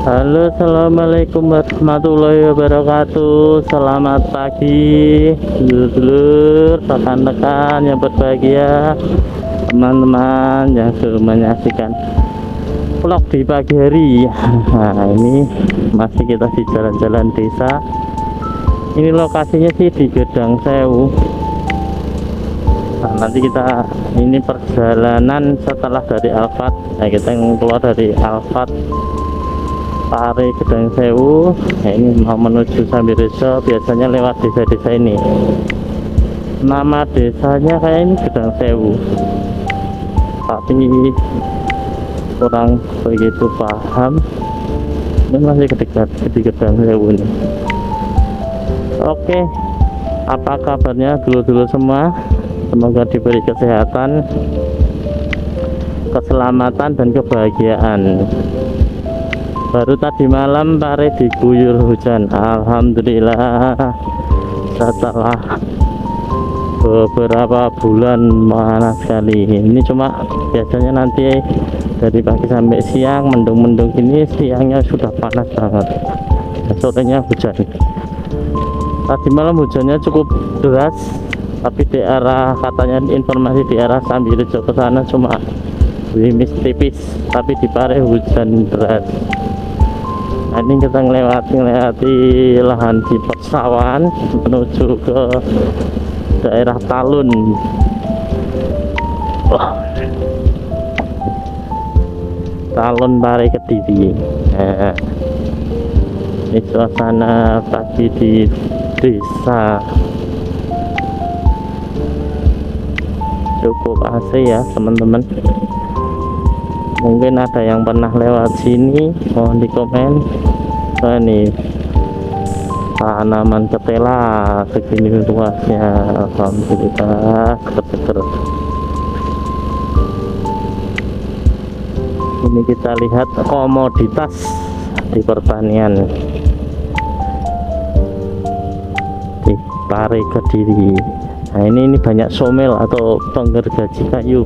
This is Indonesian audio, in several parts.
Halo, assalamualaikum warahmatullahi wabarakatuh. Selamat pagi, dulur-dulur, rekan-rekan yang berbahagia, teman-teman yang sudah menyaksikan vlog di pagi hari. Nah, ini masih kita di jalan-jalan desa. Ini lokasinya sih di Gedang Sewu. Nah, nanti kita ini perjalanan setelah dari Alfat. Nah, kita keluar dari Alfat Pare Gedang Sewu. Nah, ini mau menuju Sambirejo, biasanya lewat desa-desa ini. Nama desanya kayak ini Gedang Sewu, tapi kurang begitu paham. Ini masih dekat di Gedang Sewu ini. Oke, apa kabarnya dulu-dulu semua? Semoga diberi kesehatan, keselamatan, dan kebahagiaan. Baru tadi malam Pare diguyur hujan, alhamdulillah, setelah beberapa bulan panas sekali. Ini cuma biasanya nanti dari pagi sampai siang mendung-mendung, ini siangnya sudah panas banget, sorenya hujan. Tadi malam hujannya cukup deras, tapi di arah, katanya informasi di arah Sambirejo ke sana cuma gerimis tipis, tapi di Pare hujan deras. Nah, ini kita melewati lahan di persawahan menuju ke daerah Talun. Talun Pare Kediri. Nah, ini suasana pagi di desa. Cukup AC ya teman-teman. Mungkin ada yang pernah lewat sini, mohon di komen. Nah, ini tanaman ketela segini luasnya, alhamdulillah, seger-seger. Ini kita lihat komoditas di pertanian di Pare Kediri. Nah, ini banyak somel atau penggergaji kayu.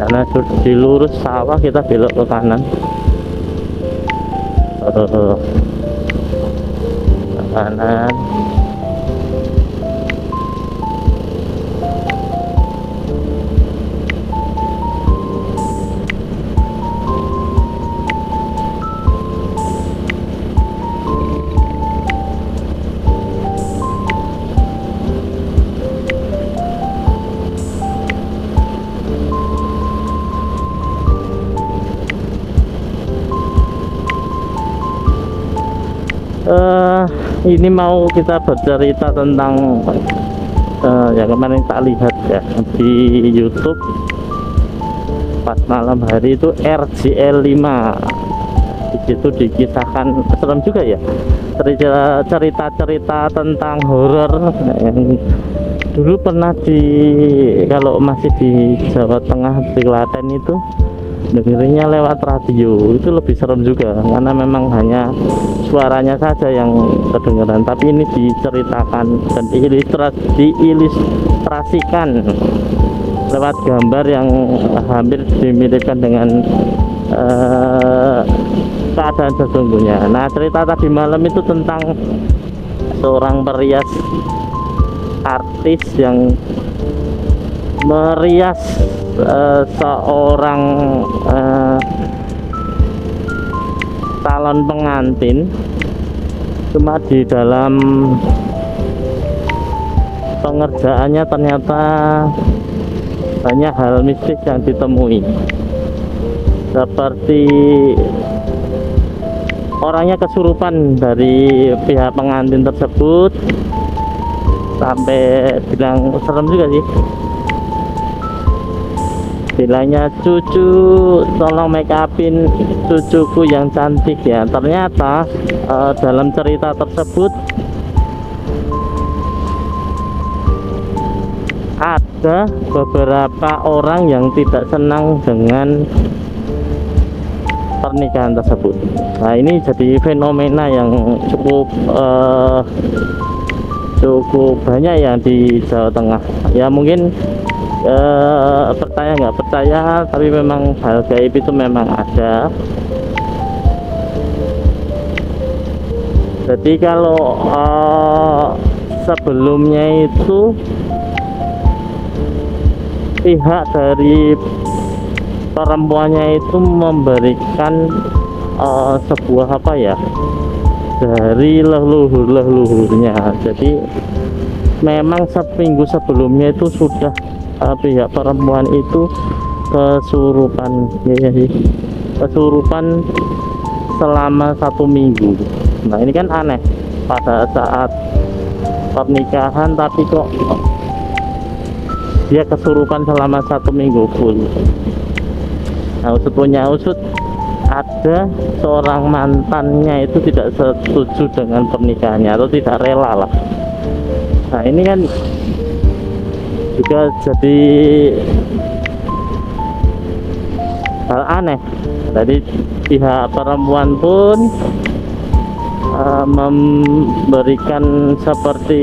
Karena di lurus sawah, kita belok ke kanan. Ke kanan. Ini mau kita bercerita tentang yang kemarin tak lihat ya di YouTube pas malam hari itu, RJL 5. Di situ dikisahkan, serem juga ya, cerita-cerita tentang horor yang dulu pernah kalau masih di Jawa Tengah, di Klaten itu dengerinnya lewat radio. Itu lebih serem juga karena memang hanya suaranya saja yang kedengaran, tapi ini diceritakan dan diilustrasikan lewat gambar yang hampir dimiripkan dengan keadaan sesungguhnya. Nah, cerita tadi malam itu tentang seorang perias artis yang merias seorang calon pengantin. Cuma di dalam pengerjaannya ternyata banyak hal mistis yang ditemui, seperti orangnya kesurupan dari pihak pengantin tersebut, sampai bilang serem juga sih, bilangnya, "Cucu, tolong make upin cucuku yang cantik ya." Ternyata dalam cerita tersebut ada beberapa orang yang tidak senang dengan pernikahan tersebut. Nah, ini jadi fenomena yang cukup banyak ya di Jawa Tengah. Ya mungkin percaya nggak percaya, tapi memang hal gaib itu memang ada. Jadi kalau sebelumnya itu pihak dari perempuannya itu memberikan sebuah apa ya, dari leluhurnya. Jadi memang seminggu sebelumnya itu sudah pihak perempuan itu kesurupan, ya sih, kesurupan selama 1 minggu. Nah ini kan aneh, pada saat pernikahan tapi kok dia kesurupan selama 1 minggu full. Nah usut punya usut, ada seorang mantannya itu tidak setuju dengan pernikahannya atau tidak rela lah. Nah ini kan juga jadi hal aneh. Jadi pihak perempuan pun memberikan seperti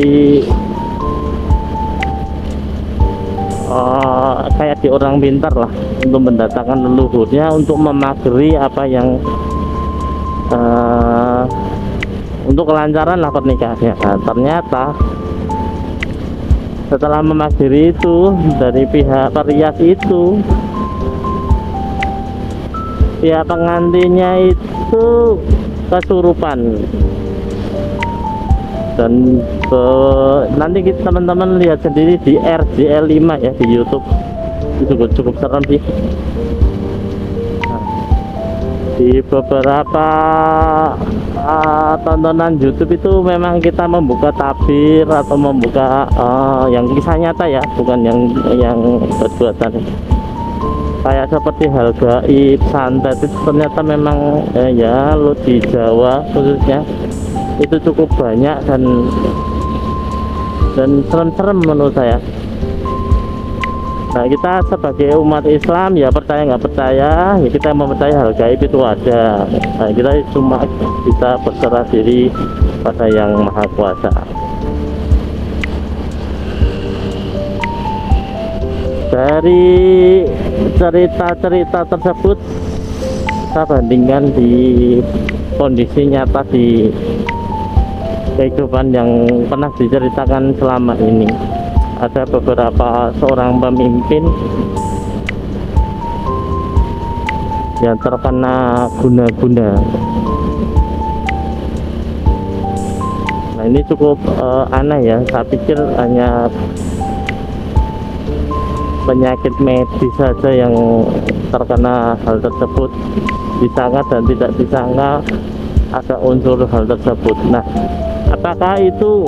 kayak di orang pintar lah, untuk mendatangkan leluhurnya untuk memagari apa yang untuk kelancaran lah pernikahannya. Nah, ternyata setelah memagari itu dari pihak perias itu, pihak pengantinnya itu kesurupan. Dan nanti kita teman-teman lihat sendiri di RJL5 ya di YouTube, itu cukup serem sih. Nah, di beberapa tontonan YouTube itu memang kita membuka tabir atau membuka yang kisah nyata ya, bukan yang buatan. Kayak seperti hal gaib, santet itu ternyata memang ya lo di Jawa khususnya itu cukup banyak dan serem-serem menurut saya. Nah kita sebagai umat Islam ya percaya nggak percaya ya kita mempercayai hal gaib itu ada. Nah kita cuma bisa berserah diri pada Yang Maha Kuasa. Dari cerita-cerita tersebut saya bandingkan di kondisi nyata di kehidupan yang pernah diceritakan selama ini. Ada beberapa seorang pemimpin yang terkena guna-guna. Nah ini cukup aneh ya, saya pikir hanya penyakit medis saja yang terkena hal tersebut, disangka dan tidak disangka ada unsur hal tersebut. Nah apakah itu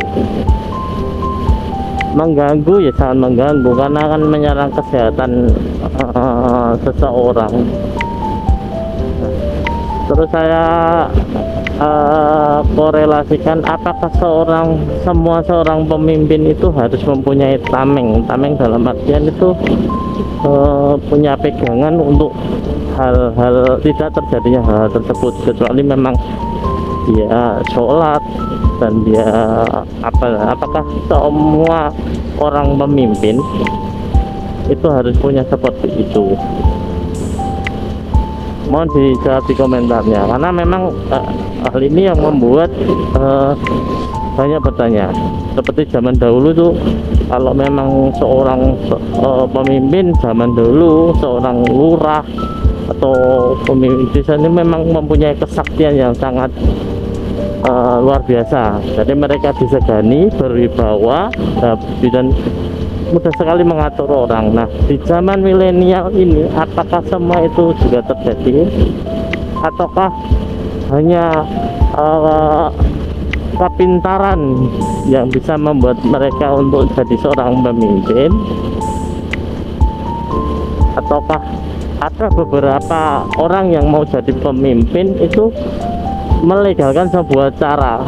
mengganggu? Ya sangat mengganggu, karena akan menyerang kesehatan seseorang. Terus saya korelasikan, apakah seorang pemimpin itu harus mempunyai tameng dalam artian itu punya pegangan untuk hal-hal tidak terjadinya hal tersebut, kecuali memang dia sholat dan dia apakah semua orang pemimpin itu harus punya seperti itu? Mohon dijawab di komentarnya, karena memang hal ini yang membuat banyak bertanya. Seperti zaman dahulu tuh, kalau memang seorang pemimpin zaman dulu, seorang lurah atau pemimpin desa ini memang mempunyai kesaktian yang sangat luar biasa. Jadi mereka disegani, berwibawa, dan mudah sekali mengatur orang. Nah di zaman milenial ini, apakah semua itu juga terjadi, ataukah hanya kepintaran yang bisa membuat mereka untuk jadi seorang pemimpin, ataukah ada beberapa orang yang mau jadi pemimpin itu melegalkan sebuah cara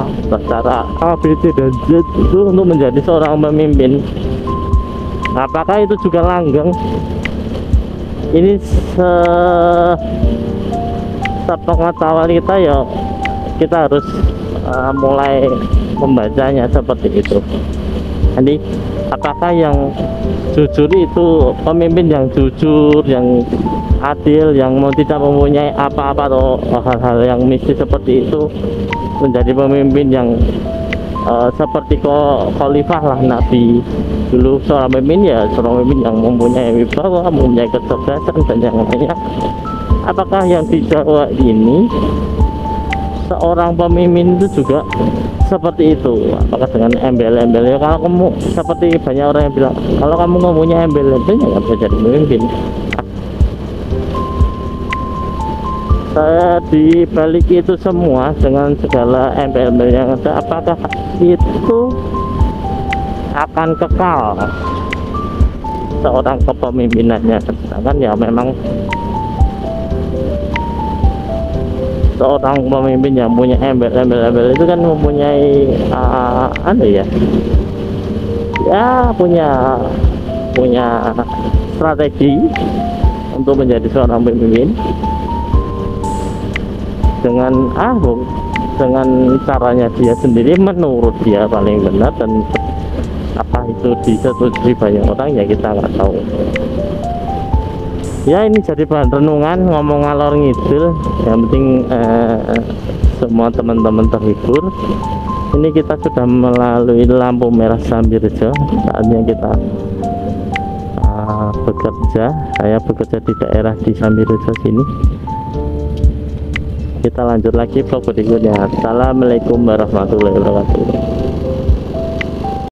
A, B, C, dan Z itu untuk menjadi seorang pemimpin? Apakah itu juga langgeng? Ini sepengetahuan kita ya, kita harus mulai membacanya seperti itu. Jadi apakah yang jujur itu pemimpin yang jujur, yang adil, yang mau tidak mempunyai apa-apa atau hal-hal yang mistis seperti itu, menjadi pemimpin yang seperti khalifah lah Nabi dulu. Seorang pemimpin ya seorang pemimpin yang mempunyai wibawa, mempunyai kecerdasan dan yang lainnya. Apakah yang di Jawa ini seorang pemimpin itu juga seperti itu? Apakah dengan embel-embel? Ya kalau kamu seperti banyak orang yang bilang, kalau kamu mempunyai embel-embel ya nggak bisa jadi pemimpin. Saya di balik itu semua dengan segala embel-embel yang ada, apakah itu akan kekal seorang kepemimpinannya? Sedangkan ya memang seorang pemimpin yang punya embel-embel itu kan mempunyai punya strategi untuk menjadi seorang pemimpin dengan caranya dia sendiri, menurut dia paling benar, dan apa itu disetujui banyak orang ya kita nggak tahu. Ya ini jadi bahan renungan, ngomong ngalor ngidul. Yang penting semua teman-teman terhibur. Ini kita sudah melalui lampu merah Sambirejo. Saatnya kita bekerja. Saya bekerja di daerah di Sambirejo sini. Kita lanjut lagi vlog berikutnya. Assalamualaikum warahmatullahi wabarakatuh.